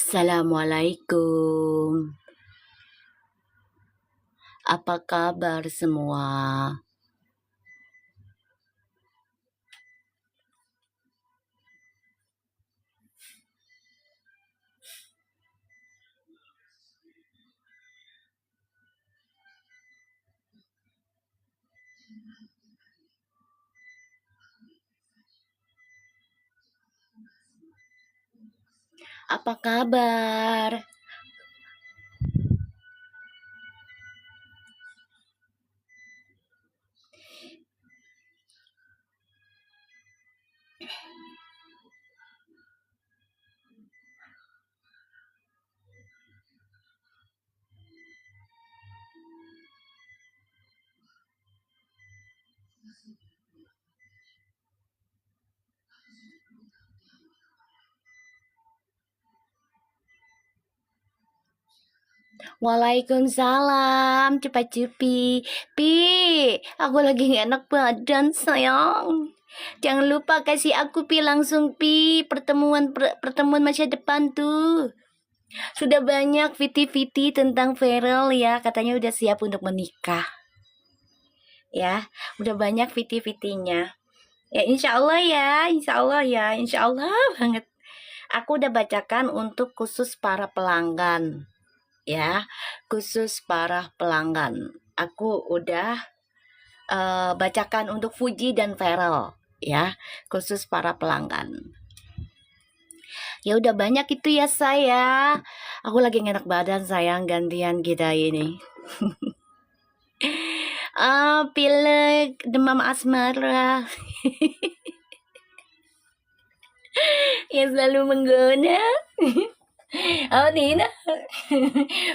Assalamualaikum. Apa kabar semua? Apa kabar? Waalaikumsalam, cupa-cupi. Pi, aku lagi gak enak badan, sayang. Jangan lupa kasih aku Pi langsung Pi pertemuan masa depan tuh. Sudah banyak viti-viti tentang Feral ya, katanya udah siap untuk menikah. Ya, udah banyak viti-vitinya. Ya, insya Allah ya, insya Allah ya, insya Allah banget. Aku udah bacakan untuk khusus para pelanggan. Ya, khusus para pelanggan. Aku udah bacakan untuk Fuji dan Feral. Ya, khusus para pelanggan. Ya udah banyak itu ya saya. Aku lagi nggak enak badan sayang, gantian kita ini. Pilek demam asmara. Yang selalu menggoda. Oh Nina.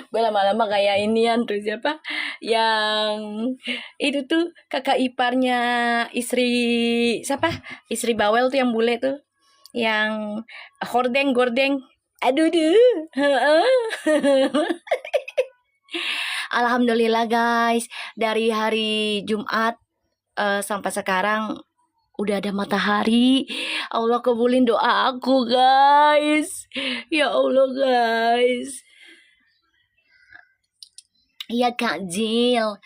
Gue lama-lama kayak inian tuh siapa yang itu tuh kakak iparnya istri siapa, istri bawel tuh yang bule tuh, yang gordeng aduh duh. Alhamdulillah guys, dari hari Jumat sampai sekarang udah ada matahari. Allah kabulin doa aku guys. Ya Allah guys. Iya Kak Jill.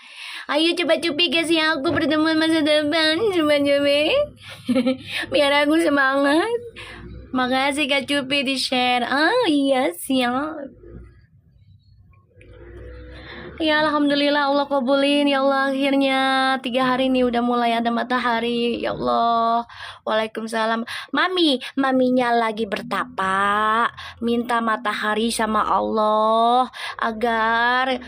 Ayo coba cupi guys ya, aku pertemuan masa depan. Coba. Biar aku semangat. Makasih Kak Cupi di share. Iya siap. Ya Alhamdulillah Allah kabulin. Ya Allah akhirnya 3 hari ini udah mulai ada matahari. Ya Allah. Waalaikumsalam. Maminya lagi bertapa, minta matahari sama Allah agar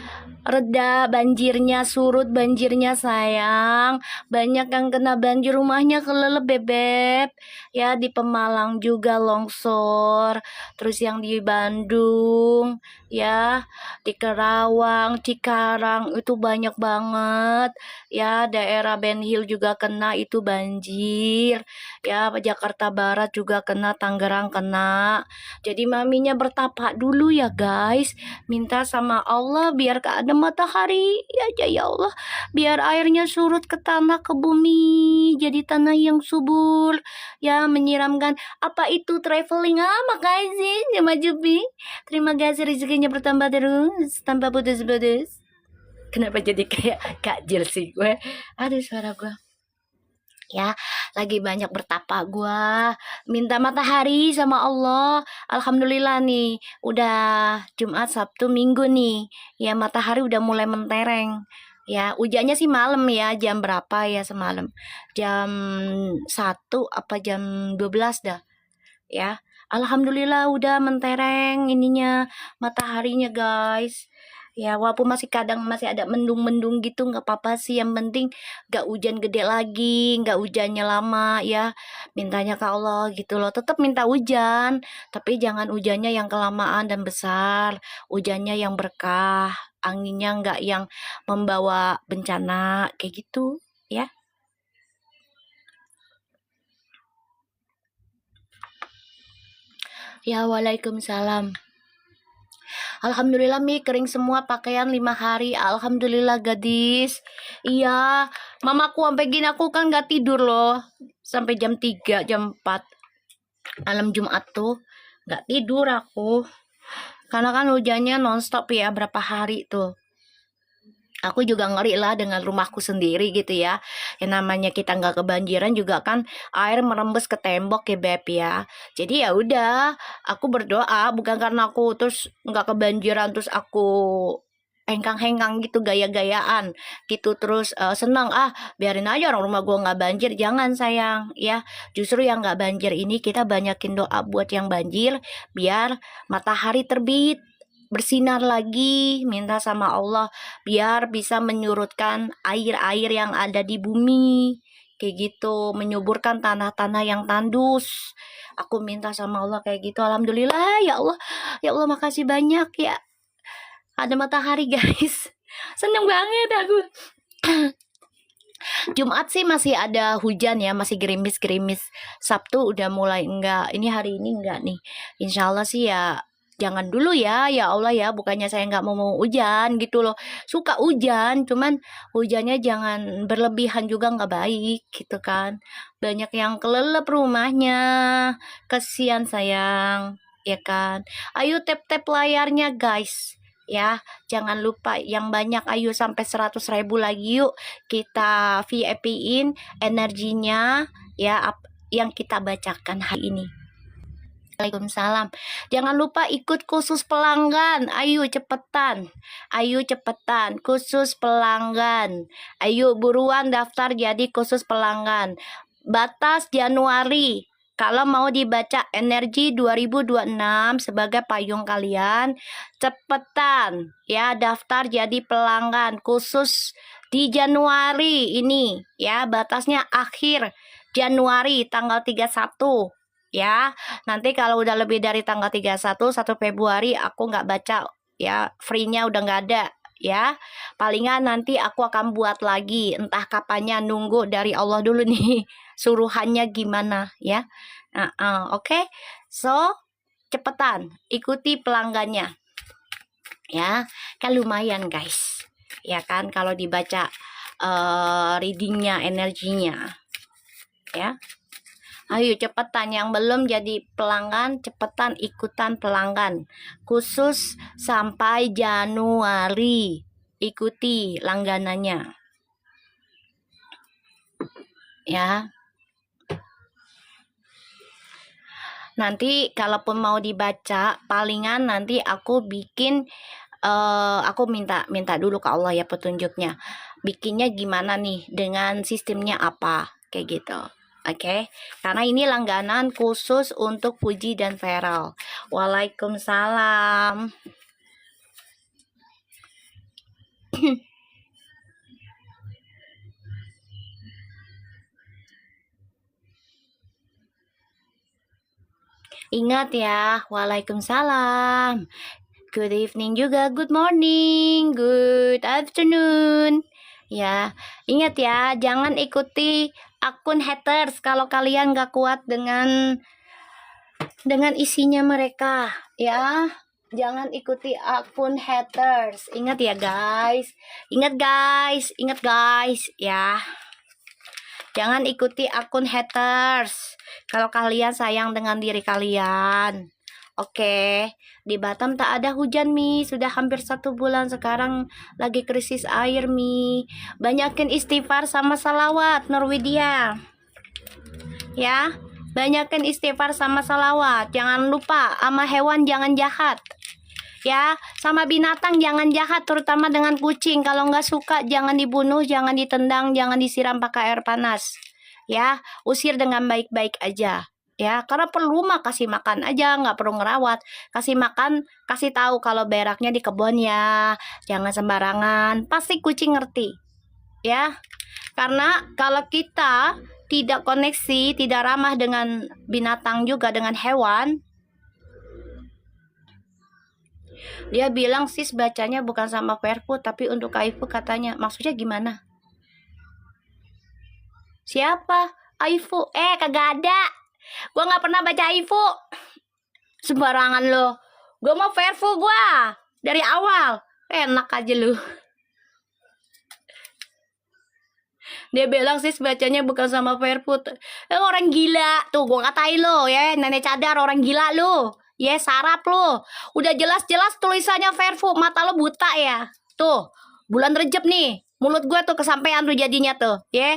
reda banjirnya, surut banjirnya sayang. Banyak yang kena banjir, rumahnya kelelep bebek. Ya di Pemalang juga longsor. Terus yang di Bandung, ya di Kerawang, Cikarang itu banyak banget. Ya daerah Ben Hill juga kena itu banjir. Ya Jakarta Barat juga kena, Tangerang kena. Jadi maminya bertapa dulu ya guys, minta sama Allah biar ada matahari aja ya Allah, biar airnya surut ke tanah, ke bumi, jadi tanah yang subur ya, menyiramkan. Apa itu traveling? Makasih sama Jupi, terima kasih, rezekinya bertambah terus tanpa putus-putus. Kenapa jadi kayak Kak Jill sih gue? Aduh suara gue. Ya, lagi banyak bertapa gua, minta matahari sama Allah. Alhamdulillah nih, udah Jumat, Sabtu, Minggu nih. Ya, matahari udah mulai mentereng. Ya, hujannya sih malam ya, jam berapa ya semalam? Jam 1 apa jam 12 dah. Ya, Alhamdulillah udah mentereng ininya, mataharinya guys. Ya walaupun kadang masih ada mendung-mendung gitu, nggak apa-apa sih, yang penting nggak hujan gede lagi, nggak hujannya lama ya, mintanya ke Allah gitu loh. Tetap minta hujan, tapi jangan hujannya yang kelamaan dan besar, hujannya yang berkah, anginnya nggak yang membawa bencana kayak gitu ya. Ya waalaikumsalam. Alhamdulillah Mi, kering semua pakaian 5 hari. Alhamdulillah gadis. Iya, mamaku sampai gini aku kan gak tidur loh. Sampai jam 3, jam 4 malam Jumat tuh gak tidur aku. Karena kan hujannya nonstop ya, berapa hari tuh. Aku juga ngeri lah dengan rumahku sendiri gitu ya. Yang namanya kita nggak kebanjiran juga kan air merembes ke tembok ya Beb ya. Jadi ya udah, aku berdoa bukan karena aku terus nggak kebanjiran terus aku hengkang-hengkang gitu gaya-gayaan gitu terus senang biarin aja orang rumah gua nggak banjir, jangan sayang ya. Justru yang nggak banjir ini kita banyakin doa buat yang banjir biar matahari terbit bersinar lagi, minta sama Allah biar bisa menyurutkan air-air yang ada di bumi kayak gitu, menyuburkan tanah-tanah yang tandus. Aku minta sama Allah kayak gitu. Alhamdulillah ya Allah, ya Allah makasih banyak ya ada matahari guys. Seneng banget aku. Jumat sih masih ada hujan ya, masih gerimis-gerimis. Sabtu udah mulai enggak. Ini hari ini enggak nih. Insya Allah sih ya jangan dulu ya, ya Allah ya. Bukannya saya nggak mau hujan gitu loh. Suka hujan, cuman hujannya jangan berlebihan juga nggak baik gitu kan. Banyak yang kelelep rumahnya. Kasihan sayang, ya kan. Ayo tap-tap layarnya guys. Ya, jangan lupa yang banyak ayo sampai 100.000 lagi yuk kita VIP-in energinya ya yang kita bacakan hari ini. Waalaikumsalam. Jangan lupa ikut khusus pelanggan. Ayo cepetan. Ayo cepetan. Khusus pelanggan. Ayo buruan daftar jadi khusus pelanggan. Batas Januari. Kalau mau dibaca energi 2026 sebagai payung kalian, cepetan ya daftar jadi pelanggan khusus di Januari ini ya, batasnya akhir Januari tanggal 31 ya. Nanti kalau udah lebih dari tanggal 31 1 Februari aku nggak baca ya, free-nya udah nggak ada ya. Palingan nanti aku akan buat lagi entah kapannya, nunggu dari Allah dulu nih suruhannya gimana ya. Oke. So cepetan ikuti pelanggannya ya, kan lumayan guys ya kan kalau dibaca readingnya, energinya ya. Ayo cepetan yang belum jadi pelanggan, cepetan ikutan pelanggan khusus sampai Januari. Ikuti langganannya ya. Nanti kalaupun mau dibaca, palingan nanti aku bikin aku minta dulu ke Allah ya petunjuknya. Bikinnya gimana nih, dengan sistemnya apa kayak gitu. Oke, karena ini langganan khusus untuk Puji dan Feral. Waalaikumsalam. Ingat ya, waalaikumsalam. Good evening juga, good morning, good afternoon. Ya, ingat ya, jangan ikuti akun haters kalau kalian gak kuat dengan isinya mereka ya. Jangan ikuti akun haters. Ingat ya guys. Ingat guys ya. Jangan ikuti akun haters kalau kalian sayang dengan diri kalian. Oke, di Batam tak ada hujan Mi, sudah hampir 1 bulan sekarang lagi krisis air Mi. Banyakin istighfar sama salawat Norwedia. Ya, banyakin istighfar sama salawat. Jangan lupa sama hewan jangan jahat. Ya, sama binatang jangan jahat, terutama dengan kucing. Kalau nggak suka jangan dibunuh, jangan ditendang, jangan disiram pakai air panas. Ya, usir dengan baik-baik aja. Ya, karena perlu mah kasih makan aja, nggak perlu ngerawat. Kasih makan, kasih tahu kalau beraknya di kebun ya, jangan sembarangan. Pasti kucing ngerti. Ya, karena kalau kita tidak koneksi, tidak ramah dengan binatang juga, dengan hewan, dia bilang sis bacanya bukan sama Perpu tapi untuk Aifu katanya. Maksudnya gimana? Siapa? Aifu? Kagak ada. Gua nggak pernah baca Aifu. Sembarangan lo. Gua mau Perpu gua dari awal. Enak aja lu. Dia bilang sis bacanya bukan sama Perpu. Orang gila. Tuh gua katain lo ya, nenek cadar orang gila lo. Ya, sarap lu. Udah jelas-jelas tulisannya Verfu, mata lu buta ya. Tuh, bulan Rejab nih. Mulut gue tuh kesampean tuh jadinya tuh, ya.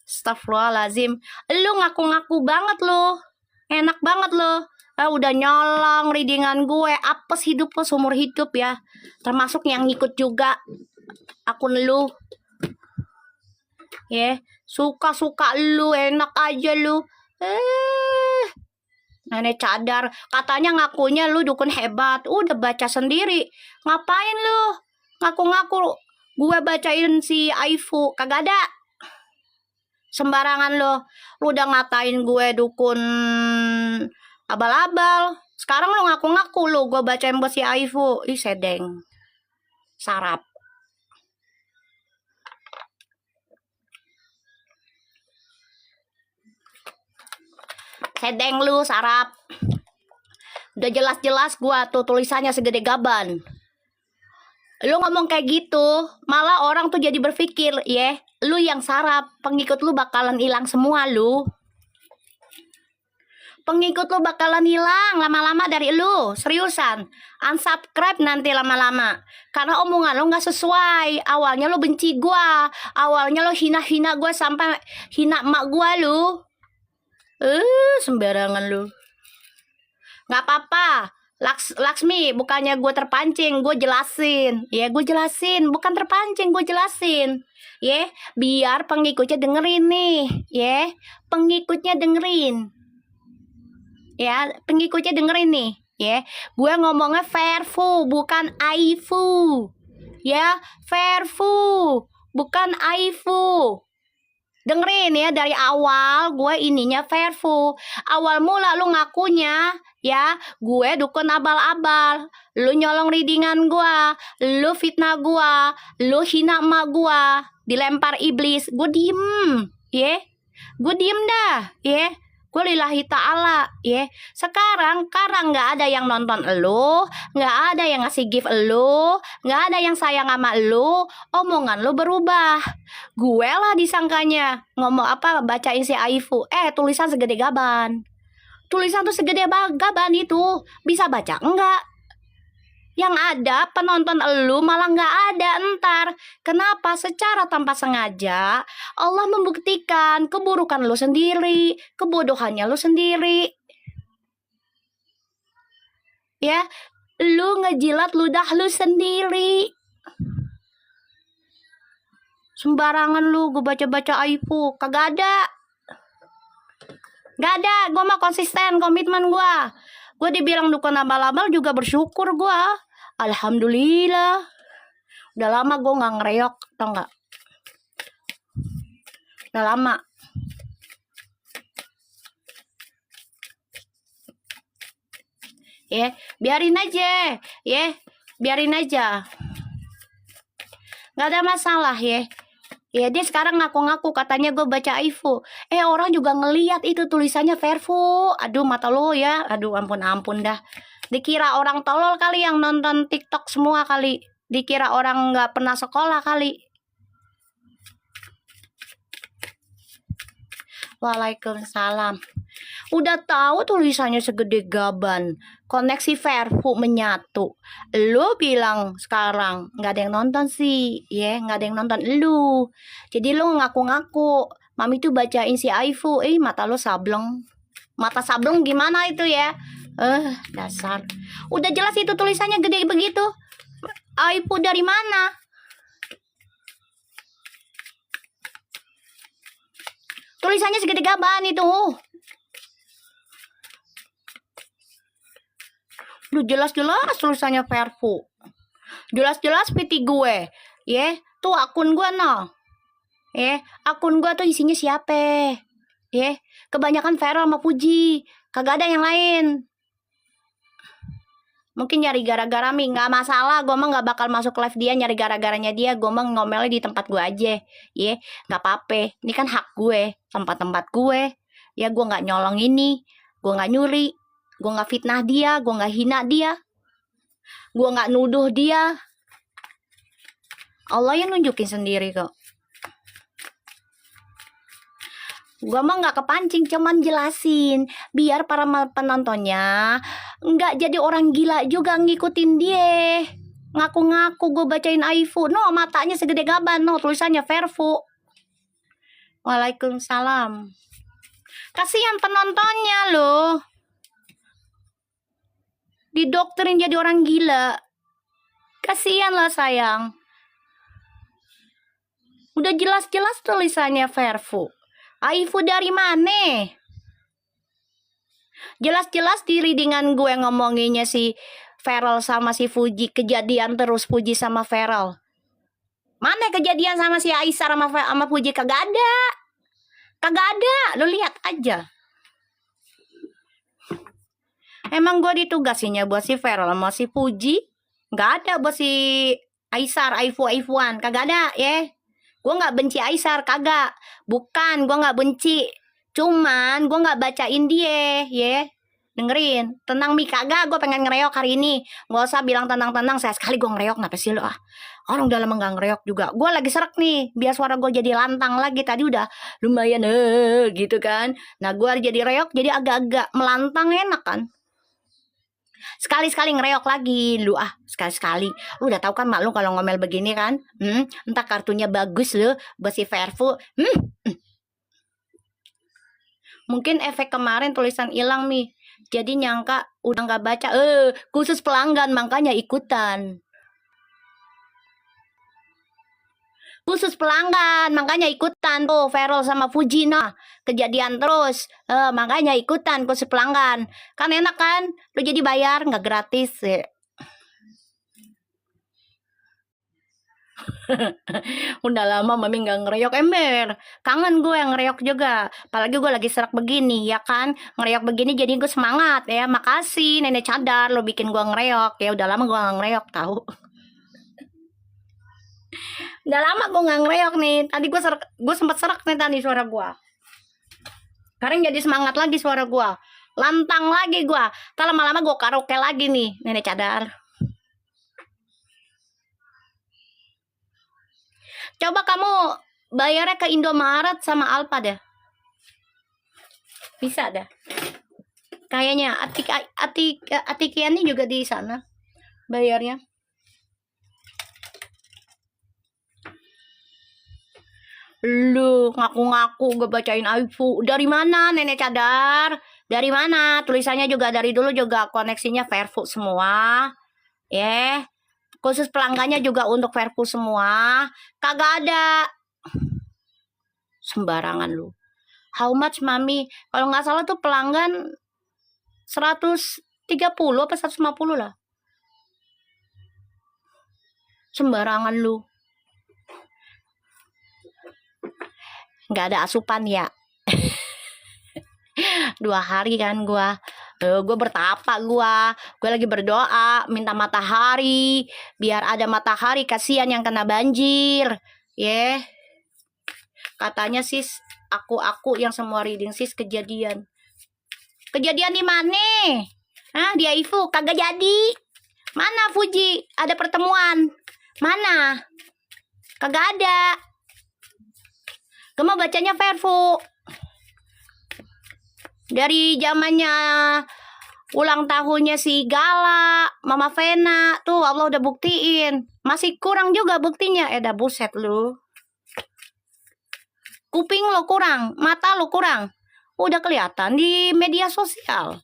Astagfirullahalazim. Lu ngaku-ngaku banget lu. Enak banget lu. Udah nyolong readingan gue, apes hidup lu seumur hidup ya. Termasuk yang ngikut juga akun lu. Ya, suka-suka lu, enak aja lu. Nenek cadar, katanya ngakunya lu dukun hebat. Udah baca sendiri. Ngapain lu? Ngaku-ngaku gue bacain si Aifu. Kagak ada. Sembarangan lu. Lu udah ngatain gue dukun abal-abal. Sekarang lu ngaku-ngaku lu gue bacain buat si Aifu. Ih, sedeng. Sarap. Sedeng lu, sarap. Udah jelas-jelas gua tuh tulisannya segede gaban. Lu ngomong kayak gitu, malah orang tuh jadi berpikir, ya, lu yang sarap, pengikut lu bakalan hilang semua lu. Pengikut lu bakalan hilang lama-lama dari lu, seriusan. Unsubscribe nanti lama-lama. Karena omongan lu gak sesuai. Awalnya lu benci gua, awalnya lu hina-hina gua sampai hina emak gua lu. Sembarangan lu. Gak apa-apa, Laksmi, bukannya gue terpancing, gue jelasin. Ya, gue jelasin, bukan terpancing, gue jelasin. Ya, biar pengikutnya dengerin nih. Ya, pengikutnya dengerin. Ya, pengikutnya dengerin nih. Ya, gue ngomongnya Verfu, bukan Aifu. Ya, Verfu, bukan Aifu. Dengerin ya, dari awal gue ininya Verfu. Awal mula lu ngakunya ya gue dukun abal-abal. Lu nyolong readingan gue, lu fitnah gue, lu hina emak gue, dilempar iblis. Gue diem, ya. Gue diem dah, ya. Gue lillahi ta'ala, ya. Sekarang karena nggak ada yang nonton lu, nggak ada yang ngasih gift lu, nggak ada yang sayang sama lu, omongan lu berubah. Gue lah disangkanya ngomong apa, bacain si Aifu, tulisan segede gaban. Tulisan tuh segede gaban itu bisa baca enggak? Yang ada penonton elu malah nggak ada entar. Kenapa? Secara tanpa sengaja Allah membuktikan keburukan lu sendiri, kebodohannya lu sendiri. Ya, lu ngejilat ludah lu sendiri. Sembarangan lu gue baca-baca Aifu, kagak ada. Gak ada, gue mah konsisten, komitmen gue. Gue dibilang dukun abal-abal juga bersyukur gue. Alhamdulillah. Udah lama gue gak ngereok, tau gak? Udah lama. Ya, biarin aja. Ya, biarin aja. Gak ada masalah ya. Ya, dia sekarang ngaku-ngaku katanya gue baca Aifu. Orang juga ngeliat itu tulisannya Verfu. Aduh, mata lo ya. Aduh, ampun dah. Dikira orang tolol kali yang nonton TikTok semua kali. Dikira orang nggak pernah sekolah kali. Waalaikumsalam. Udah tahu tulisannya segede gaban, koneksi Verfu menyatu. Lu bilang sekarang nggak ada yang nonton sih, ya nggak ada yang nonton lu. Jadi lu ngaku-ngaku, mami tuh bacain si Aifu, mata lu sableng. Mata sableng gimana itu ya? Dasar. Udah jelas itu tulisannya gede begitu. Aifu dari mana? Tulisannya segede gaban itu. Lu jelas-jelas tulisannya Verfu. Jelas-jelas PT gue. Ya, tuh akun gue no. Ya, akun gue tuh isinya siapa? Ya, kebanyakan Vero sama Puji. Kagak ada yang lain. Mungkin nyari gara-gara mi, nggak masalah. Gue mah nggak bakal masuk live dia nyari gara-garanya dia. Gue mah ngomelnya di tempat gue aja. Ya, nggak apa-apa. Ini kan hak gue, tempat-tempat gue. Ya, gue nggak nyolong ini, gue nggak nyuri. Gue gak fitnah dia, gue gak hina dia, gue gak nuduh dia. Allah yang nunjukin sendiri kok. Gue mah gak kepancing, cuman jelasin biar para penontonnya nggak jadi orang gila juga ngikutin dia. Ngaku-ngaku gue bacain Aifu. No, matanya segede gaban. No, tulisannya Verfu. Waalaikumsalam. Kasihan penontonnya loh. Didoktrin jadi orang gila. Kasihan lah sayang. Udah jelas-jelas tulisannya Verfu. Aifu dari mana? Jelas-jelas di readingan gue ngomonginnya si Feral sama si Fuji. Kejadian terus Fuji sama Feral. Mana kejadian sama si Aisyah sama Fuji? Kagak ada. Kagak ada. Lu lihat aja. Emang gue ditugasinya buat si Feral sama si Fuji. Gak ada buat si Aisyah, Aifuan. Kagak ada ya. Gue gak benci Aisyah, kagak. Bukan, gue gak benci. Cuman gue gak bacain dia, ya. Dengerin. Tenang Mi, kagak. Gue pengen ngereok hari ini. Gak usah bilang tenang-tenang. Saya sekali gue ngereok. Kenapa sih lo? Orang udah lama gak ngereok juga. Gue lagi serak nih. Biar suara gue jadi lantang lagi. Tadi udah lumayan gitu kan. Nah gue jadi reok. Jadi agak-agak melantang, enak kan. Sekali-sekali ngereok lagi lu sekali-sekali. Lu udah tahu kan mak lu kalau ngomel begini kan. Entah kartunya bagus lu buat si Verfu. Mungkin efek kemarin tulisan hilang Mi. Jadi nyangka udah nggak baca. Khusus pelanggan makanya ikutan. Khusus pelanggan makanya ikutan tuh Feral sama Fuji. Nah kejadian terus makanya ikutan khusus pelanggan. Kan enak kan, lu jadi bayar nggak gratis ya. Udah lama mami nggak ngereok ember. Kangen gue yang ngereok juga. Apalagi gue lagi serak begini ya kan. Ngereok begini jadi gue semangat ya. Makasih nenek cadar lo bikin gue ngereok. Ya udah lama gue nggak ngereok tahu. Udah lama gue nggak ngereok nih. Tadi gue sempat serak nih tadi suara gue. Sekarang jadi semangat lagi suara gue. Lantang lagi gue. Ntar lama-lama gue karaoke lagi nih nenek cadar. Coba kamu bayarnya ke Indomaret sama Alfa deh. Bisa dah. Kayaknya Atikiannya juga di sana bayarnya. Lu ngaku-ngaku gue bacain Aifu. Dari mana nenek cadar? Dari mana? Tulisannya juga dari dulu juga koneksinya Verfu semua. Ya. Khusus pelanggannya juga untuk Verfu semua. Kagak ada. Sembarangan lu. How much mami? Kalau nggak salah tuh pelanggan 130 apa 150 lah. Sembarangan lu. Nggak ada asupan ya. 2 hari kan gue bertapa, gue lagi berdoa minta matahari biar ada matahari, kasihan yang kena banjir ya. Katanya sis aku yang semua reading sis kejadian di mana? Di Aifu kagak jadi. Mana Fuji ada pertemuan mana? Kagak ada. Gue mau bacanya Verfu dari zamannya ulang tahunnya si Gala, Mama Vena. Tuh Allah udah buktiin. Masih kurang juga buktinya. Dah buset lu. Kuping lo kurang, mata lo kurang. Udah kelihatan di media sosial.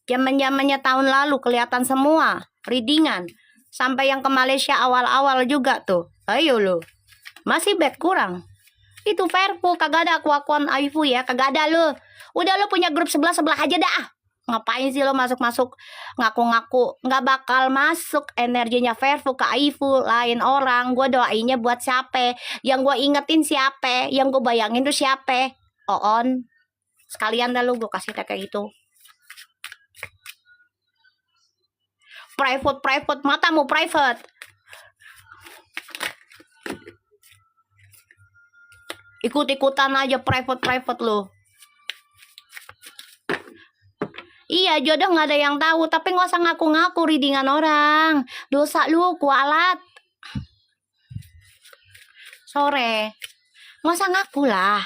Zaman-zamannya tahun lalu kelihatan semua. Readingan. Sampai yang ke Malaysia awal-awal juga tuh. Ayo lo. Masih bad kurang. Itu Verfu kagak ada aku-akuan Aifu ya. Kagak ada lo. Udah lo punya grup sebelah aja dah. Ngapain sih lo masuk-masuk ngaku-ngaku? Nggak bakal masuk energinya Verfu ke Aifu. Lain orang. Gue doainnya buat siapa? Yang gue ingetin siapa? Yang gue bayangin tuh siapa? Oon. Sekalian dah lo gue kasih kayak gitu. Private. Matamu private. Ikut-ikutan aja private lo. Iya jodoh nggak ada yang tahu, tapi nggak usah ngaku-ngaku readingan orang. Dosa lu kualat. Sore nggak usah ngaku lah.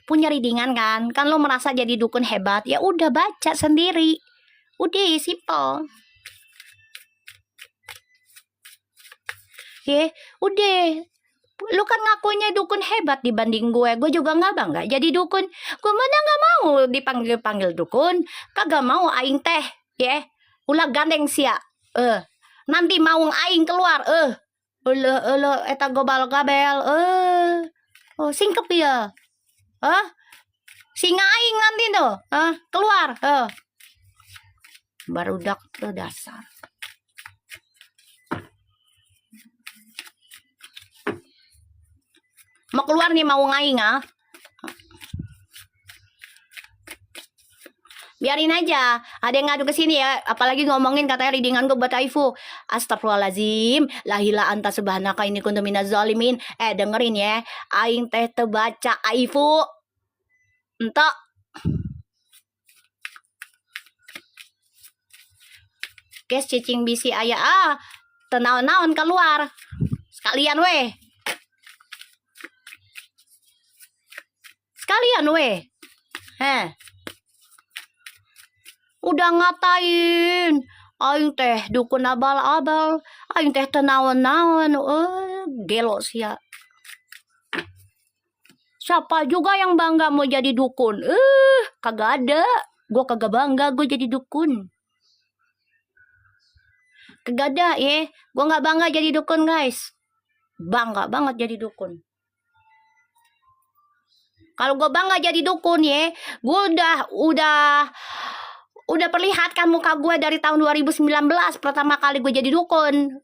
Punya readingan kan lo merasa jadi dukun hebat, ya udah baca sendiri. Udah, simple. Ya, udah. Lu kan ngakunya dukun hebat dibanding gue. Gue juga nggak bangga jadi dukun. Gue mana nggak mau dipanggil-panggil dukun. Kagak mau aing teh. Ya, ulah gandeng sia. Nanti mau aing keluar. Eta gobal gabel. Oh, singkep ya. Singa aing nanti tuh. Keluar. Barudak tuh dasar. Mau keluar nih mau ngaing biarin aja, ada yang ngadu ke sini ya, apalagi ngomongin katanya readingan gue buat Aifu. Astagfirullahalazim, lahila anta subhanaka ini kuntu minaz zalimin. Dengerin ya, aing teh tebaca Aifu. Entok. Guys, cicing bisi ayah tenaon-naon keluar. Sekalian weh. Sekalian weh. Udah ngatain aing teh dukun abal-abal, aing teh tenawan-nawan. Gelo sia. Siapa juga yang bangga mau jadi dukun? Kagak ada. Gue kagak bangga gue jadi dukun. Kagak ada ya. Gue gak bangga jadi dukun guys. Bangga banget jadi dukun. Kalau gue bangga jadi dukun ya, gue udah perlihatkan muka gue dari tahun 2019 pertama kali gue jadi dukun.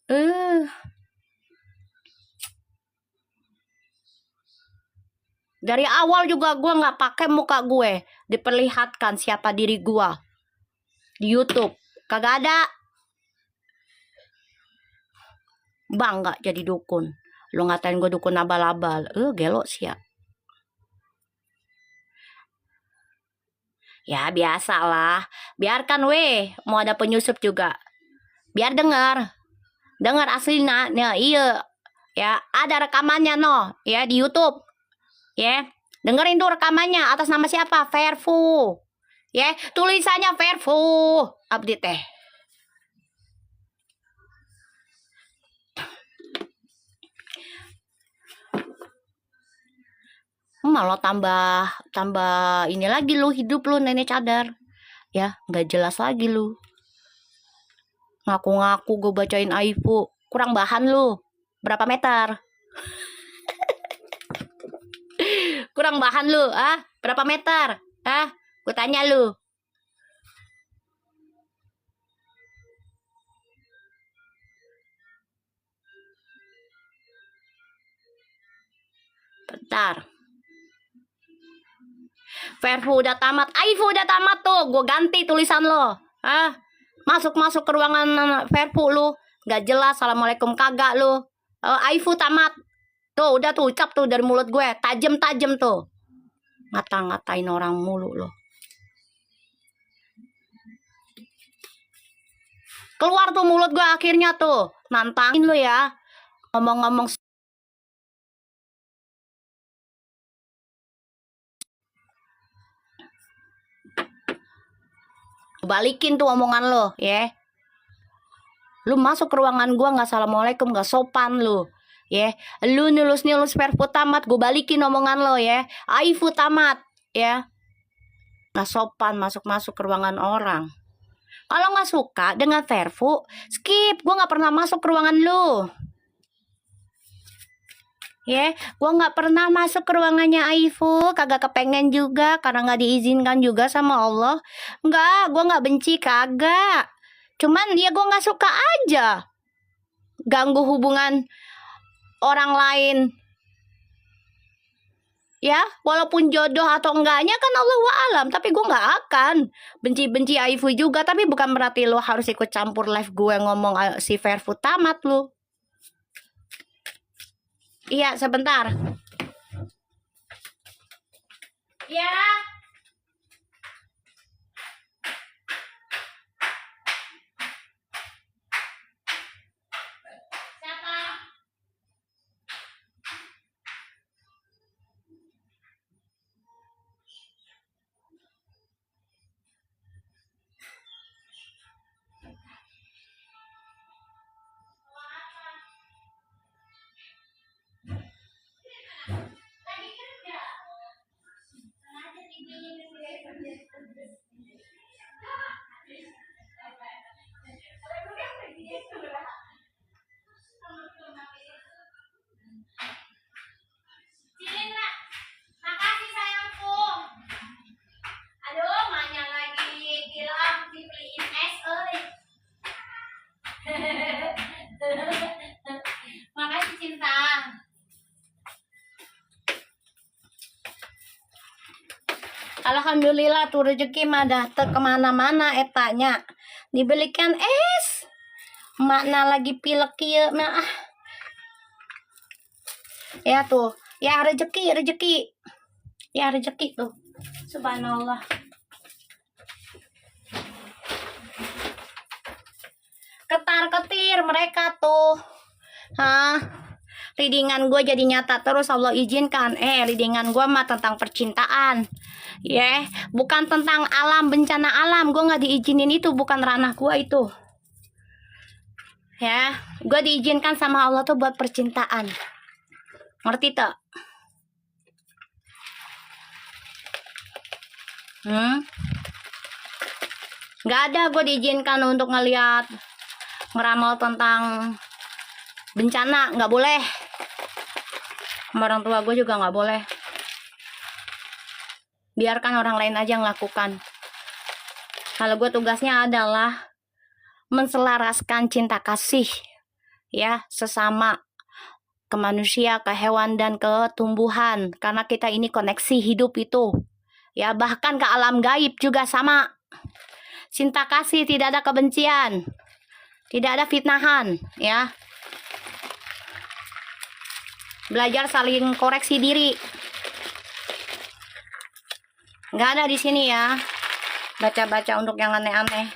Dari awal juga gue nggak pakai muka gue diperlihatkan siapa diri gue di YouTube. Kagak ada. Bangga jadi dukun. Lu ngatain gue dukun abal-abal. Gelo sih ya. Ya biasalah. Biarkan weh. Mau ada penyusup juga. Biar dengar aslinya. Nah, iya. Ya ada rekamannya no. Ya di YouTube. Ya dengerin tuh rekamannya. Atas nama siapa? Verfu. Ya tulisannya Verfu. Update teh. Malah tambah ini lagi lu hidup lu nenek cadar. Ya nggak jelas lagi lu. Ngaku-ngaku gue bacain Aifu. Kurang bahan lu. Berapa meter? Kurang bahan lu, berapa meter? Gue tanya lu. Bentar. Verfu udah tamat, Aifu udah tamat tuh. Gue ganti tulisan lo. Masuk ke ruangan Verfu lu. Gak jelas, assalamualaikum kagak lu. Aifu tamat. Tuh udah tuh ucap tuh dari mulut gue. Tajem tuh. Ngata-ngatain orang mulu lo. Keluar tuh mulut gue akhirnya tuh. Nantangin lu ya. Ngomong-ngomong. Balikin tuh omongan lo ya. Lu masuk ke ruangan gua nggak assalamualaikum, nggak sopan lu ya. Lu nulus Verfu tamat, gue balikin omongan lo ya. Aifu tamat ya. Nggak sopan masuk ke ruangan orang. Kalau nggak suka dengan Verfu, skip. Gue nggak pernah masuk ke ruangan lu ya. Gue nggak pernah masuk ke ruangannya Aifu. Kagak kepengen juga karena nggak diizinkan juga sama Allah. Nggak, gue nggak benci, kagak. Cuman ya gue nggak suka aja ganggu hubungan orang lain. Ya, walaupun jodoh atau enggaknya kan Allah alam. Tapi gue nggak akan benci Aifu juga. Tapi bukan berarti lo harus ikut campur live gue ngomong si Verfu tamat lo. Iya, sebentar. Iya. Alhamdulillah tuh rezeki mah dah kemana-mana etanya. Dibelikan es. Makna lagi pilek kieu mah. Ya tuh, ya rezeki. Ya rezeki tuh. Subhanallah. Ketar-ketir mereka tuh. Readingan gue jadi nyata terus Allah izinkan. Readingan gue mah tentang percintaan. Bukan tentang alam, bencana alam. Gue nggak diizinin, itu bukan ranah gue itu. Gue diizinkan sama Allah tuh buat percintaan. Ngerti tak? Nggak ada gue diizinkan untuk ngeliat ngeramal tentang bencana, nggak boleh. Sama orang tua gue juga nggak boleh. Biarkan orang lain aja yang lakukan. Kalau gue tugasnya adalah menselaraskan cinta kasih sesama, ke manusia, ke hewan, dan ke tumbuhan. Karena kita ini koneksi hidup itu. Bahkan ke alam gaib juga sama. Cinta kasih, tidak ada kebencian. Tidak ada fitnahan, Belajar saling koreksi diri. Nggak ada di sini ya. Baca-baca untuk yang aneh-aneh.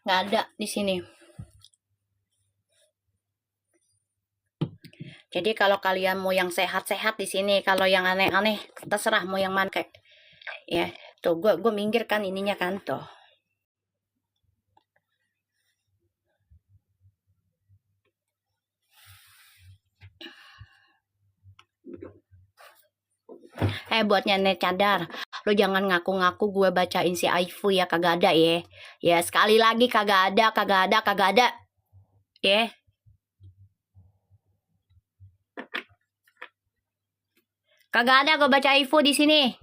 Nggak ada di sini. Jadi kalau kalian mau yang sehat-sehat di sini, kalau yang aneh-aneh terserah mau yang mana kayak. Tuh gue minggir kan ininya kan tuh. Buat nenek cadar, lo jangan ngaku-ngaku gue bacain si Aifu ya, kagak ada ya. Sekali lagi kagak ada. Kagak ada gue baca Aifu di sini.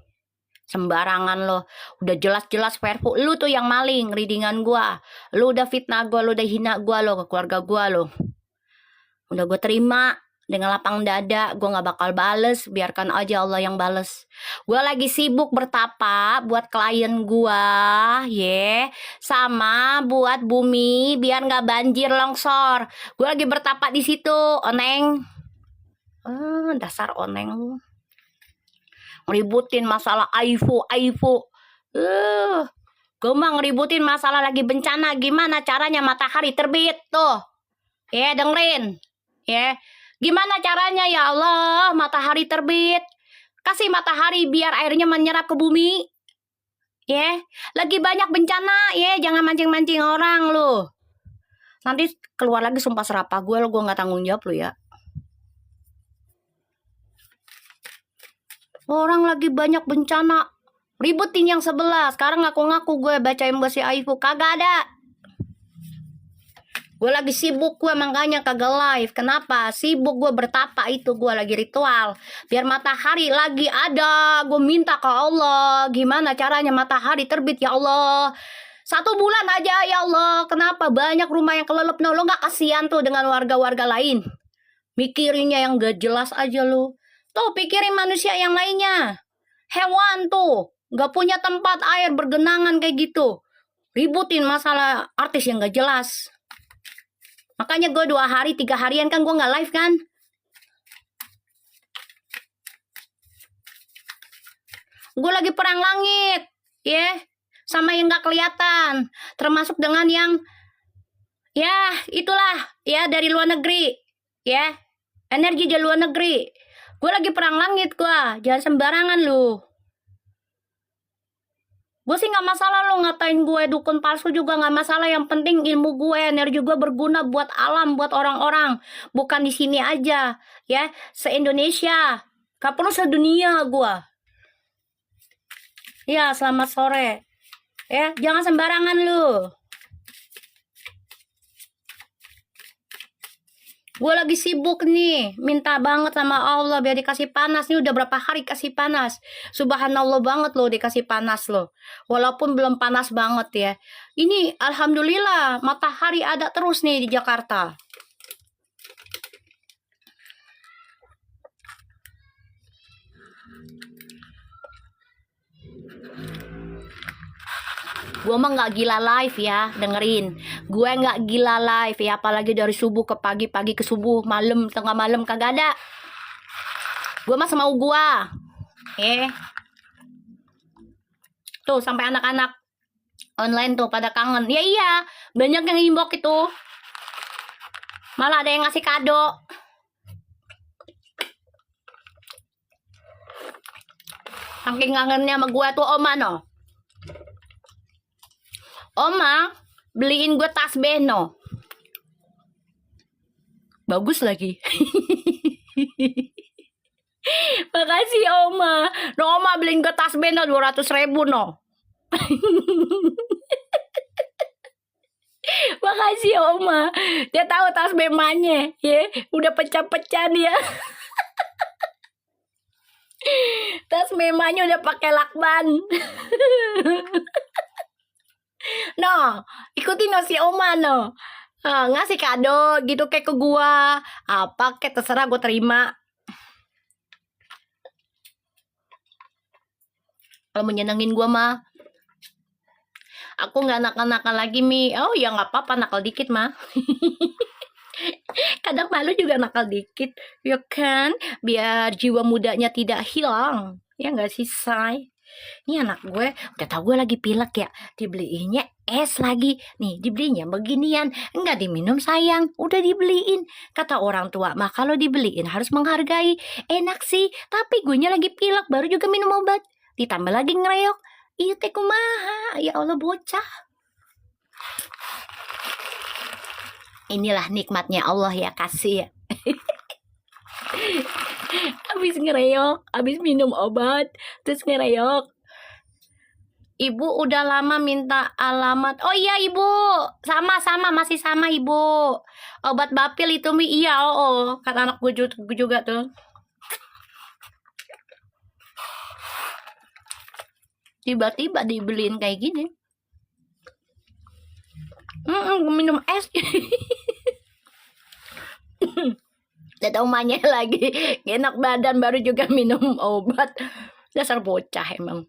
Sembarangan lo. Udah jelas-jelas perpu. Lu tuh yang maling readingan gua. Lu udah fitnah gua, lu udah hina gua lo, ke keluarga gua lo. Udah gue terima dengan lapang dada. Gue gak bakal bales. Biarkan aja Allah yang bales. Gue lagi sibuk bertapa buat klien gua, sama buat bumi biar gak banjir longsor. Gue lagi bertapa di situ, oneng. Dasar oneng lu. Ngeributin masalah Aifu. Gue mah ngeributin masalah lagi bencana. Gimana caranya matahari terbit tuh? Dengerin. Gimana caranya ya Allah matahari terbit? Kasih matahari biar airnya menyerap ke bumi. Lagi banyak bencana. Jangan mancing-mancing orang lu. Nanti keluar lagi sumpah serapah gue lo, gue nggak tanggung jawab lu ya. Orang lagi banyak bencana, ributin yang sebelah. Sekarang ngaku-ngaku gue bacain si Aifu. Kagak ada. Gue lagi sibuk, gue makanya kagak live. Kenapa? Sibuk gue bertapa itu. Gue lagi ritual. Biar matahari lagi ada. Gue minta ke Allah. Gimana caranya matahari terbit ya Allah. 1 bulan aja ya Allah. Kenapa? Banyak rumah yang kelelep. Lo gak kasihan tuh dengan warga-warga lain. Mikirinnya yang gak jelas aja lo. Tuh pikirin manusia yang lainnya. Hewan tuh gak punya tempat air bergenangan kayak gitu. Ributin masalah artis yang gak jelas. Makanya gue 2 hari 3 harian kan gue gak live kan. Gue lagi perang langit. Sama yang gak kelihatan. Termasuk dengan yang itulah dari luar negeri. Energi dari luar negeri. Gue lagi perang langit gue. Jangan sembarangan lu. Gue sih gak masalah lo ngatain gue dukun palsu juga gak masalah. Yang penting ilmu gue, energi gue berguna buat alam, buat orang-orang. Bukan di sini aja. Se-Indonesia. Gak perlu sedunia gue. Selamat sore. Jangan sembarangan lu. Gue lagi sibuk nih, minta banget sama Allah biar dikasih panas. Nih udah berapa hari kasih panas. Subhanallah banget lo dikasih panas lo. Walaupun belum panas banget ya. Ini alhamdulillah matahari ada terus nih di Jakarta. Gue mah nggak gila live ya, dengerin. Gue nggak gila live ya, apalagi dari subuh ke pagi, pagi ke subuh, malam, tengah malam kagak ada. Gue mah semau gue. Tuh sampai anak-anak online tuh pada kangen. Ya iya, banyak yang inbox itu. Malah ada yang ngasih kado. Saking kangennya sama gue tuh Oma no. Oma beliin gue tas Beno. Bagus lagi. Makasih Oma. No, Oma beliin gue tas Beno 200.000 no. Makasih Oma. Dia tahu tas Bemanya ya. Udah pecah-pecah dia. Tas Memanya udah pakai lakban. No, ikutin no si Oma no. Ngasih kado gitu kayak ke gua. Apa kayak terserah gua terima. Kalau menyenengin gua mah. Aku nggak nakal-nakal lagi Mi. Oh ya nggak apa-apa nakal dikit mah. Kadang malu juga nakal dikit, ya kan? Biar jiwa mudanya tidak hilang. Ya nggak sih, Say? Ini anak gue, udah tau gue lagi pilek ya. Dibeliinnya es lagi. Nih, dibelinya beginian. Enggak diminum sayang, udah dibeliin. Kata orang tua, mah kalau dibeliin harus menghargai. Enak sih, tapi gue nya lagi pilek, baru juga minum obat. Ditambah lagi ngereok. Iya teh kumaha, ya Allah bocah. Inilah nikmatnya Allah ya, kasih ya. Habis ngereok, habis minum obat, terus ngereok. Ibu udah lama minta alamat. Oh iya Ibu, sama-sama masih sama Ibu. Obat bapil itu Mi, iya kata anak gue juga tuh. Tiba-tiba dibeliin kayak gini. Minum es. Udah tau manya lagi enak badan baru juga minum obat. Dasar bocah emang.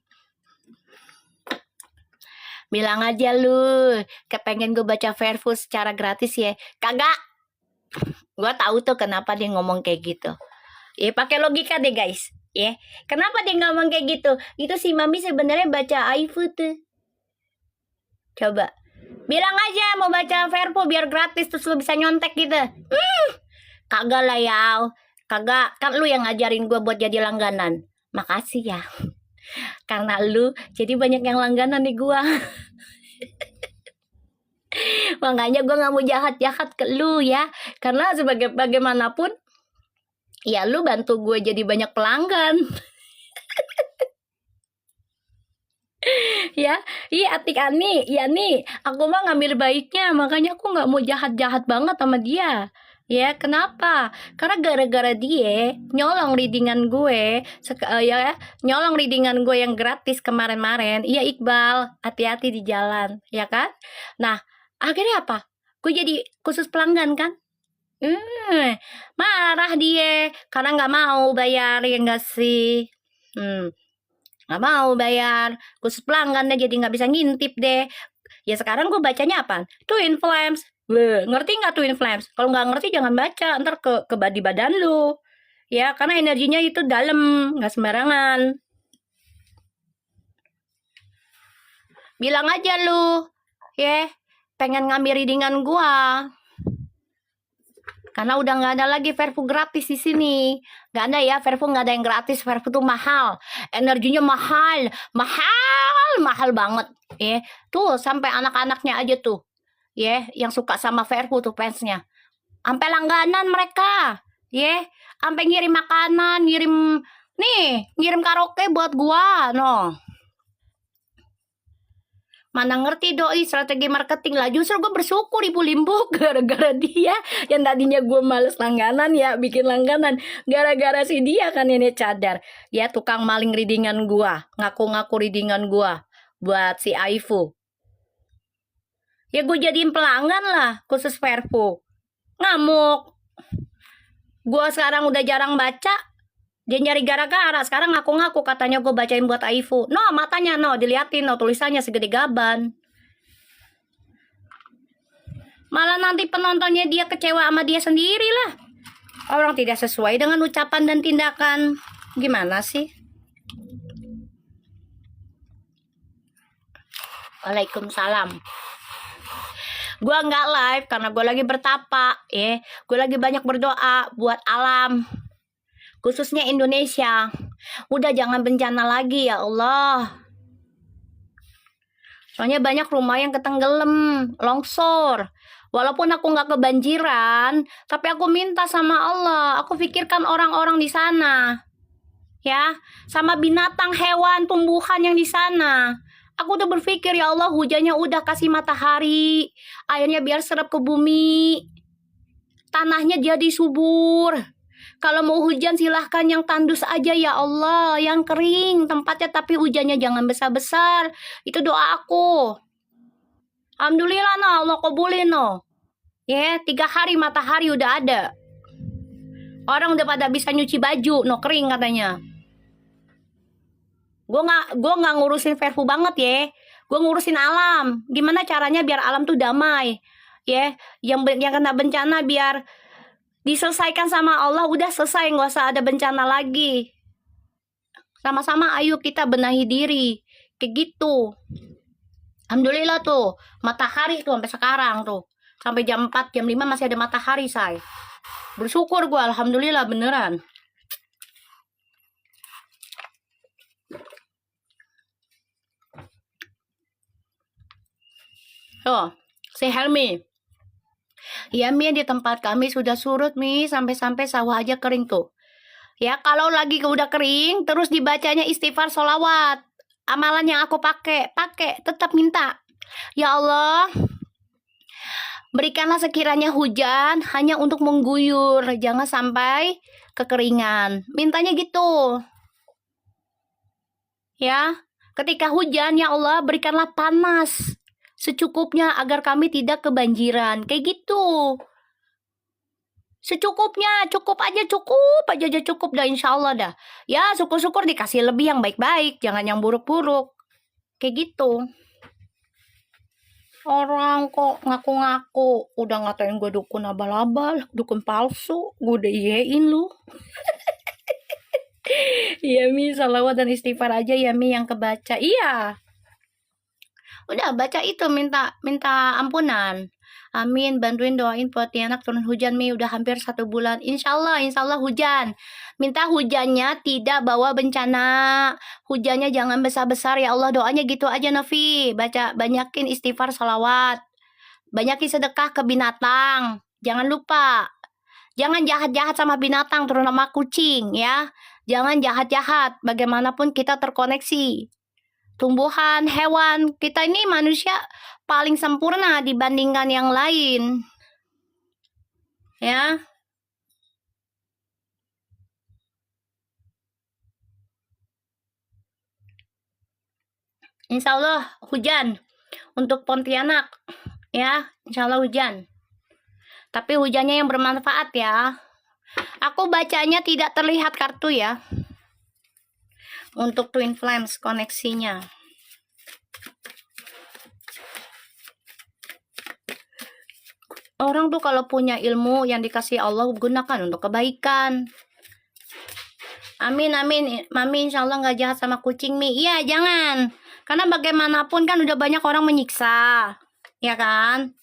Bilang aja lu kepengen gue baca Fairfood secara gratis ya. Kagak. Gue tahu tuh kenapa dia ngomong kayak gitu. Ya pakai logika deh guys. Ya, kenapa dia ngomong kayak gitu? Itu si Mami sebenarnya baca iFood tuh. Coba. Bilang aja mau baca Fairfood biar gratis terus lu bisa nyontek gitu. Kagak lah ya. Kagak, kan lu yang ngajarin gue buat jadi langganan. Makasih ya. Karena lu jadi banyak yang langganan nih gue. Makanya gue gak mau jahat-jahat ke lu ya. Karena sebagai bagaimanapun ya lu bantu gue jadi banyak pelanggan. Ya, iya Atik Ani, ya nih, aku mah ngambil baiknya, makanya aku nggak mau jahat-jahat banget sama dia. Ya, kenapa? Karena gara-gara dia nyolong readingan gue, nyolong readingan gue yang gratis kemarin-marin. Iya Iqbal, hati-hati di jalan, ya kan? Nah, akhirnya apa? Gue jadi khusus pelanggan kan? Marah dia karena nggak mau bayar, ya nggak sih? Nggak mau bayar, khusus pelanggan deh, jadi nggak bisa ngintip deh. Ya sekarang gue bacanya apa? Twin Flames. Ngerti nggak Twin Flames? Kalau nggak ngerti jangan baca, ntar ke di badan lu. Ya, karena energinya itu dalam, nggak sembarangan. Bilang aja lu, ya, pengen ngambil readingan gua. Karena udah nggak ada lagi Fairfood gratis di sini. Nggak ada ya, Fairfood nggak ada yang gratis. Fairfood tuh mahal, energinya mahal banget. Ya, tuh sampai anak-anaknya aja tuh, ya, yang suka sama Fairfood tuh fansnya. Sampai langganan mereka, ya, sampai ngirim makanan, ngirim karaoke buat gua, no. Mana ngerti doi strategi marketing lah. Justru gue bersyukur Ibu Limbuk gara-gara dia. Yang tadinya gue males langganan ya, bikin langganan. Gara-gara si dia kan ini cadar. Ya tukang maling readingan gue, ngaku-ngaku readingan gue. buat si Aifu. Ya gue jadiin pelanggan lah khusus Verfu. Ngamuk. Gue sekarang udah jarang baca. Dia nyari gara-gara. Sekarang ngaku-ngaku katanya gue bacain buat Aifu. No, matanya no, diliatin no, tulisannya segede gaban. Malah nanti penontonnya dia kecewa sama dia sendiri lah. Orang tidak sesuai dengan ucapan dan tindakan. Gimana sih? Waalaikumsalam. Gue nggak live karena gue lagi bertapa, ya. Gue lagi banyak berdoa buat alam, khususnya Indonesia. Udah jangan bencana lagi ya Allah. Soalnya banyak rumah yang ketenggelam, longsor. Walaupun aku nggak kebanjiran, tapi aku minta sama Allah. Aku pikirkan orang-orang di sana, ya, sama binatang, hewan, tumbuhan yang di sana. Aku udah berpikir, ya Allah, hujannya udah kasih matahari, airnya biar serap ke bumi, tanahnya jadi subur. Kalau mau hujan silahkan yang tandus aja ya Allah, yang kering tempatnya, tapi hujannya jangan besar-besar. Itu doa aku. Alhamdulillah no, Allah kabulin no. Ya, 3 hari matahari udah ada. Orang udah pada bisa nyuci baju, no, kering katanya. Gue nggak ngurusin Verfu banget ya. Gue ngurusin alam. Gimana caranya biar alam tuh damai, ya. Yang kena bencana biar diselesaikan sama Allah. Udah selesai, nggak usah ada bencana lagi. Sama-sama ayo kita benahi diri, kayak gitu. Alhamdulillah tuh matahari tuh sampai sekarang tuh, sampai jam 4 jam 5 masih ada matahari, say. Bersyukur gue, alhamdulillah beneran. Oh, si Helmi. Ya Mi, di tempat kami sudah surut Mi, sampai-sampai sawah aja kering tuh. Ya kalau lagi udah kering, terus dibacanya istighfar sholawat. Amalan yang aku pakai, tetap minta. Ya Allah, berikanlah sekiranya hujan hanya untuk mengguyur, jangan sampai kekeringan. Mintanya gitu. Ya, ketika hujan ya Allah berikanlah panas secukupnya agar kami tidak kebanjiran. Kayak gitu. Secukupnya, cukup aja cukup dah, insya Allah dah. Ya syukur-syukur dikasih lebih yang baik-baik, jangan yang buruk-buruk. Kayak gitu. Orang kok ngaku-ngaku udah ngatain gue dukun abal-abal, dukun palsu, gue udah iyain lu. Iya Mi, salawat dan istighfar aja ya Mi yang kebaca. Iya. Udah baca itu, minta ampunan. Amin, bantuin doain Pontianak turun hujan Mi, udah hampir 1 bulan. Insya Allah hujan. Minta hujannya tidak bawa bencana. Hujannya jangan besar-besar ya Allah, doanya gitu aja Novi. Baca, banyakin istighfar salawat. Banyakin sedekah ke binatang. Jangan lupa. Jangan jahat-jahat sama binatang, terutama kucing ya. Jangan jahat-jahat, bagaimanapun kita terkoneksi. Tumbuhan, hewan, kita ini manusia paling sempurna dibandingkan yang lain. Ya. Insya Allah hujan untuk Pontianak. Ya, insya Allah hujan. Tapi hujannya yang bermanfaat ya. Aku bacanya tidak terlihat kartu ya. Untuk Twin Flames koneksinya. Orang tuh kalau punya ilmu yang dikasih Allah, gunakan untuk kebaikan. Amin, amin. Mami insya Allah gak jahat sama kucing Mi. Iya, jangan. Karena bagaimanapun kan udah banyak orang menyiksa. Ya kan?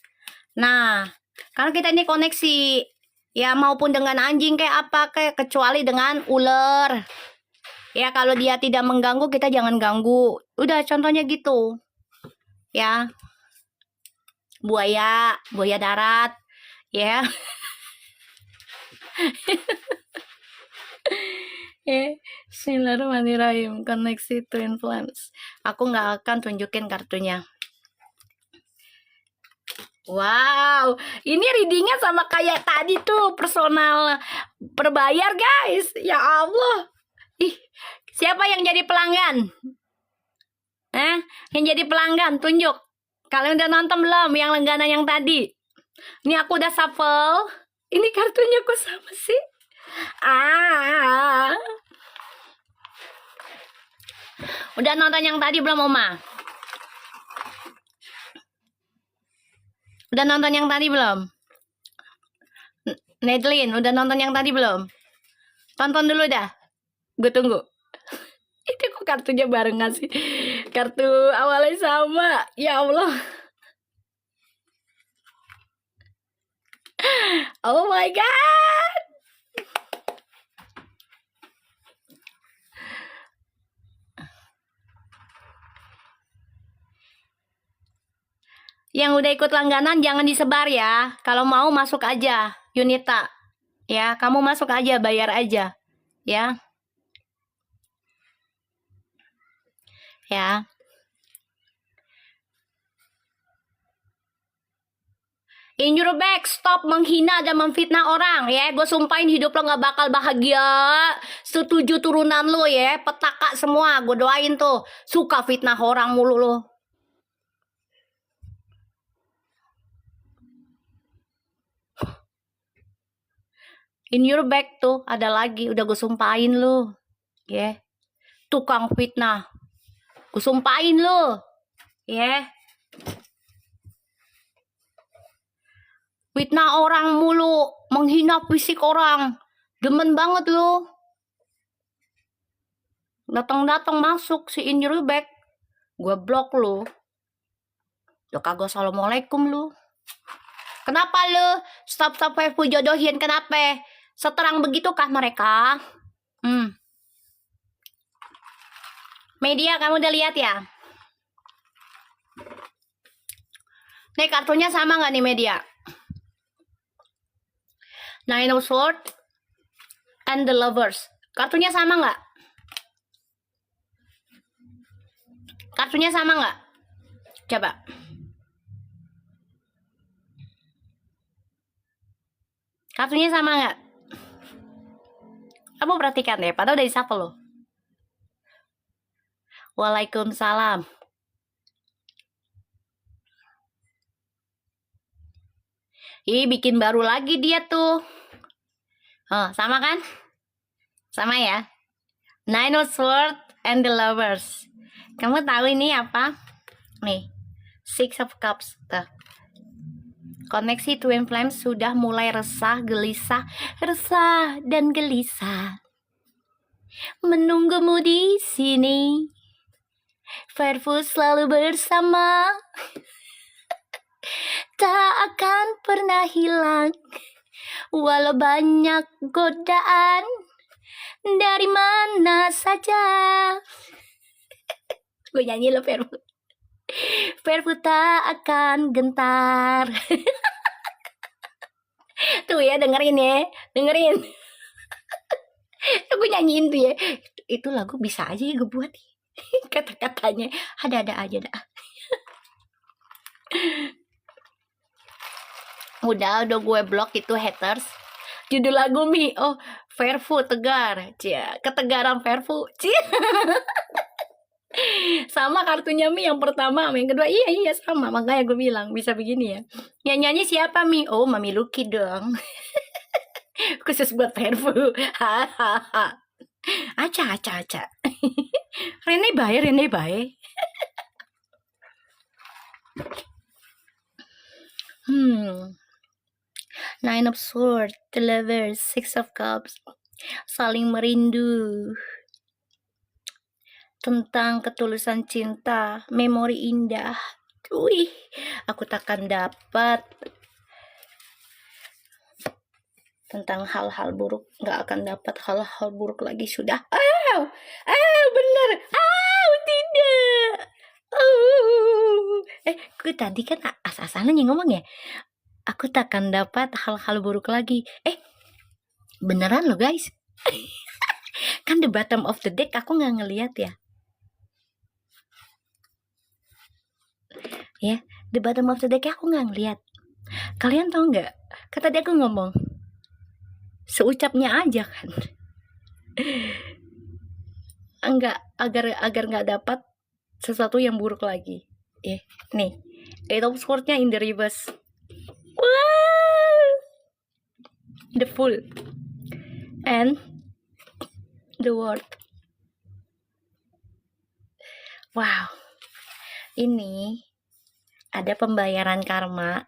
Nah, karena kita ini koneksi. Ya, maupun dengan anjing kayak apa, kayak kecuali dengan ular. Ya, kalau dia tidak mengganggu, kita jangan ganggu. Udah, contohnya gitu. Ya. Buaya darat. Ya. Bismillahirrahmanirrahim. Koneksi Twin Flames. Aku nggak akan tunjukin kartunya. Wow, ini readingnya sama kayak tadi tuh, personal berbayar guys. Ya Allah. Ih, siapa yang jadi pelanggan? Yang jadi pelanggan, tunjuk. Kalian udah nonton belum yang langganan yang tadi? Ini aku udah shuffle. Ini kartunya kok sama sih? Udah nonton yang tadi belum, Oma? Udah nonton yang tadi belum? Nedlin, udah nonton yang tadi belum? Tonton dulu dah. Gue tunggu. Itu kok kartunya barengan sih? Kartu awalnya sama. Ya Allah. Oh my God. Yang udah ikut langganan jangan disebar ya. Kalau mau masuk aja, Yunita. Ya, kamu masuk aja, bayar aja. Ya. Ya. In your back, stop menghina dan memfitnah orang ya. Gue sumpahin hidup lo gak bakal bahagia. Setuju turunan lo ya. Petaka semua. Gue doain tuh. Suka fitnah orang mulu lo. In your back tuh ada lagi. Udah gue sumpahin lo. Ya. Tukang fitnah. Gue sumpahin lo. Ya. Fitnah orang mulu, menghina fisik orang. Demen banget lu. Datang-datang masuk si in your back. Gue blok lu. Lo kagak assalamualaikum lu. Kenapa lu? Stop waifu jodohin, kenapa? Seterang begitukah mereka? Media, kamu udah lihat ya? Nih kartunya sama gak nih media? Nine of Swords and the Lovers. Kartunya sama nggak? Kartunya sama nggak? Coba. Kartunya sama nggak? Kamu perhatikan deh, padahal udah di-shuffle loh. Waalaikumsalam. Ih, bikin baru lagi dia tuh. Oh, sama kan? Sama ya? Nine of Swords and the Lovers. Kamu tahu ini apa? Nih, Six of Cups. Tuh. Koneksi Twin Flame sudah mulai resah, dan gelisah. Menunggumu di sini. Fairful selalu bersama. Tak akan pernah hilang. Walau banyak godaan dari mana saja. Gue nyanyi lo Fairful. Fairful tak akan gentar. Tuh ya, dengerin ya. Dengerin. Gue nyanyiin tuh ya. Itu lagu bisa aja ya gue buat. Kata-katanya ada-ada aja dah. Udah gue blok itu haters. Judul lagu Mi, oh Fairful tegar, cia ketegaran Fairful, cia. Sama kartunya Mi yang pertama, yang kedua iya sama, makanya gue bilang bisa begini ya. Yang nyanyi siapa Mi? Oh Mami Lucky dong. Khusus buat Fairful. Hahaha. Aca. Rene bae. Nine of Swords, the Lovers, Six of Cups, saling merindu. Tentang ketulusan cinta, memori indah. Wih, aku takkan dapat. Tentang hal-hal buruk, gak akan dapat hal-hal buruk lagi sudah. Bener. Tidak. Gue tadi kan asal-asalan ngomong ya. Aku takkan dapat hal-hal buruk lagi. Beneran loh guys. Kan the bottom of the deck aku gak ngeliat ya. Ya, the bottom of the deck aku gak ngeliat. Kalian tahu gak? Kata dia aku ngomong. Seucapnya aja kan. Enggak, agar gak dapat sesuatu yang buruk lagi. Nih, Eight of Swords-nya in the reverse. Wow, the Fool and the World. Wow, ini ada pembayaran karma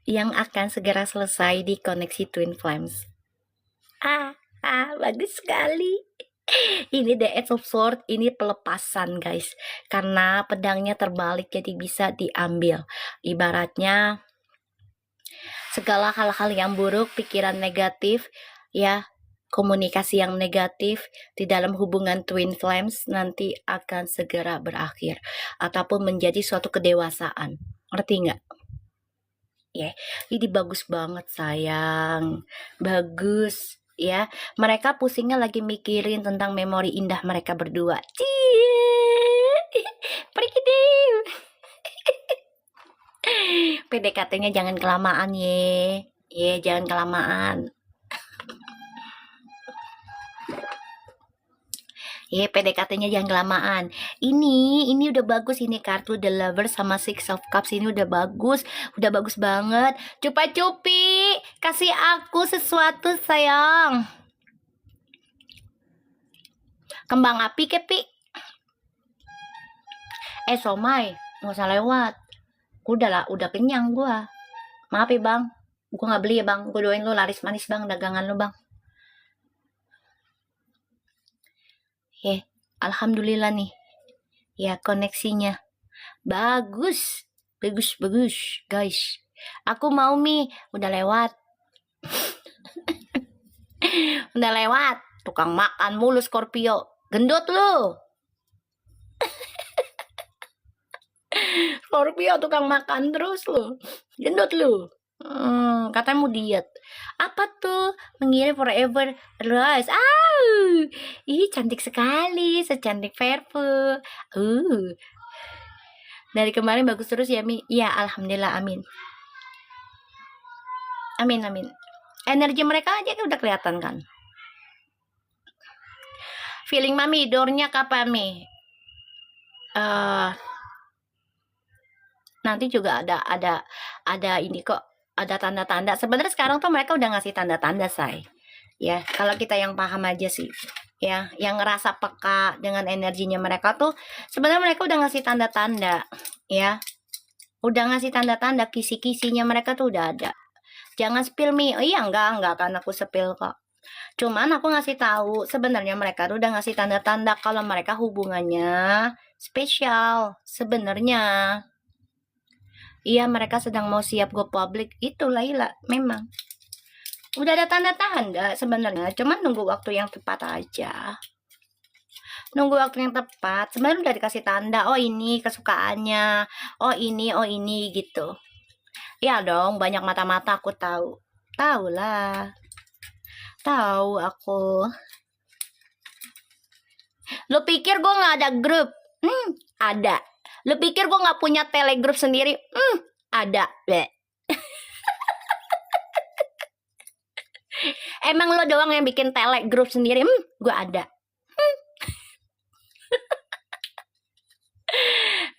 yang akan segera selesai di koneksi Twin Flames. Bagus sekali. Ini The Eight of Swords, ini pelepasan guys, karena pedangnya terbalik jadi bisa diambil. Ibaratnya segala hal-hal yang buruk, pikiran negatif, ya, komunikasi yang negatif di dalam hubungan Twin Flames nanti akan segera berakhir ataupun menjadi suatu kedewasaan. Ngerti nggak? Ini bagus banget sayang, bagus ya. Mereka pusingnya lagi mikirin tentang memori indah mereka berdua. Pergi deh. PDKT-nya jangan kelamaan jangan kelamaan. PDKT-nya jangan kelamaan. Ini udah bagus, ini kartu The Lover sama Six of Cups ini udah bagus banget. Cupa-cupi, kasih aku sesuatu sayang. Kembang api kepi. Somai, nggak usah lewat. Udah kenyang gua. Maaf ya bang, gua nggak beli ya bang. Gua doain lu laris manis bang, dagangan lu bang. Alhamdulillah nih. Ya, koneksinya bagus guys. Aku mau udah lewat. Udah lewat. Tukang makan mulu Scorpio. Gendut lu. Scorpio tukang makan terus lu. Gendut lu. Katanya mau diet. Apa tuh? Mengirim forever terus. Ih, cantik sekali, secantik Verve. Dari kemarin bagus terus ya Mi. Ya, alhamdulillah, amin. Amin. Energi mereka aja udah kelihatan kan. Feeling Mami, doornya kapan Mi? Nanti juga ada ini kok, ada tanda-tanda. Sebenarnya sekarang tuh mereka udah ngasih tanda-tanda say. Ya, kalau kita yang paham aja sih. Ya, yang ngerasa peka dengan energinya mereka tuh sebenarnya mereka udah ngasih tanda-tanda, ya. Udah ngasih tanda-tanda, kisi-kisinya mereka tuh udah ada. Jangan spill Mi. Oh iya, enggak kan aku spill kok. Cuman aku ngasih tahu sebenarnya mereka tuh udah ngasih tanda-tanda kalau mereka hubungannya spesial sebenarnya. Iya, mereka sedang mau siap go public. Itu Laila, memang. Udah ada tanda-tanda sebenarnya, cuman nunggu waktu yang tepat aja. Nunggu waktu yang tepat. Sebenarnya udah dikasih tanda, oh ini kesukaannya, oh ini gitu. Ya dong, banyak mata-mata aku tahu. Tahu lah. Tahu aku. Lo pikir gue nggak ada grup? Ada. Lo pikir gue nggak punya telegroup sendiri? Ada. Bleh. Emang lo doang yang bikin telegroup sendiri? Gue ada.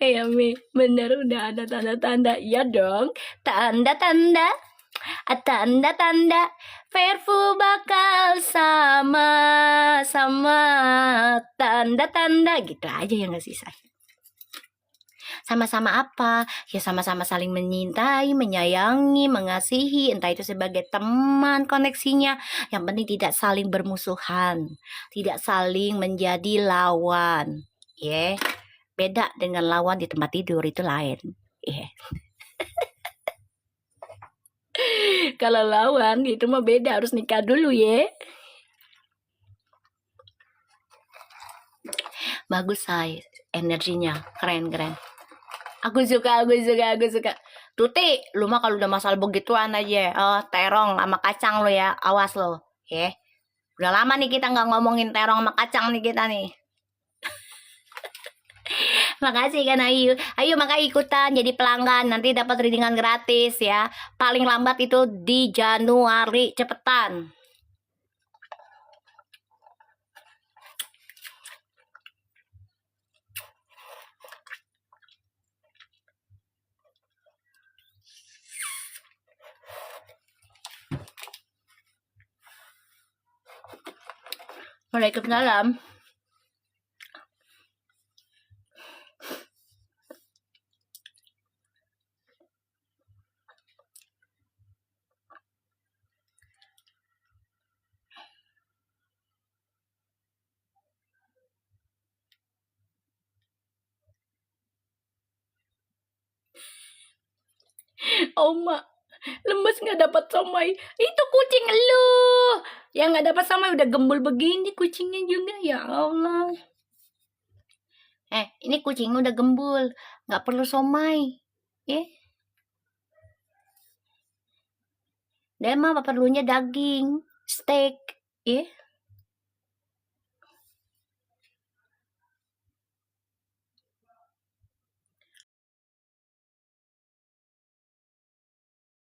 Ya Mi, bener udah ada tanda-tanda. Iya dong, tanda-tanda. Tanda-tanda Verve bakal sama tanda-tanda gitu aja ya nggak sih say? Sama-sama apa? Ya sama-sama saling menyintai, menyayangi, mengasihi, entah itu sebagai teman koneksinya. Yang penting tidak saling bermusuhan, tidak saling menjadi lawan. Beda dengan lawan di tempat tidur, itu lain. Kalau lawan itu mah beda, harus nikah dulu ya. Bagus say, energinya keren. Aku suka. Tuti, lu mah kalau udah masalah begituan aja, terong sama kacang lo ya, awas lo, ya. Udah lama nih kita nggak ngomongin terong sama kacang nih kita nih. Makasih kan Ayu maka ikutan jadi pelanggan, nanti dapat readingan gratis ya. Paling lambat itu di Januari, cepetan. Waalaikumsalam. Oma, lemes nggak dapat somai. Itu kucing lu. Yang nggak dapat somai udah gembul begini kucingnya juga. Ya Allah. Ini kucingnya udah gembul. Nggak perlu somai. Dia mah perlunya daging, steak.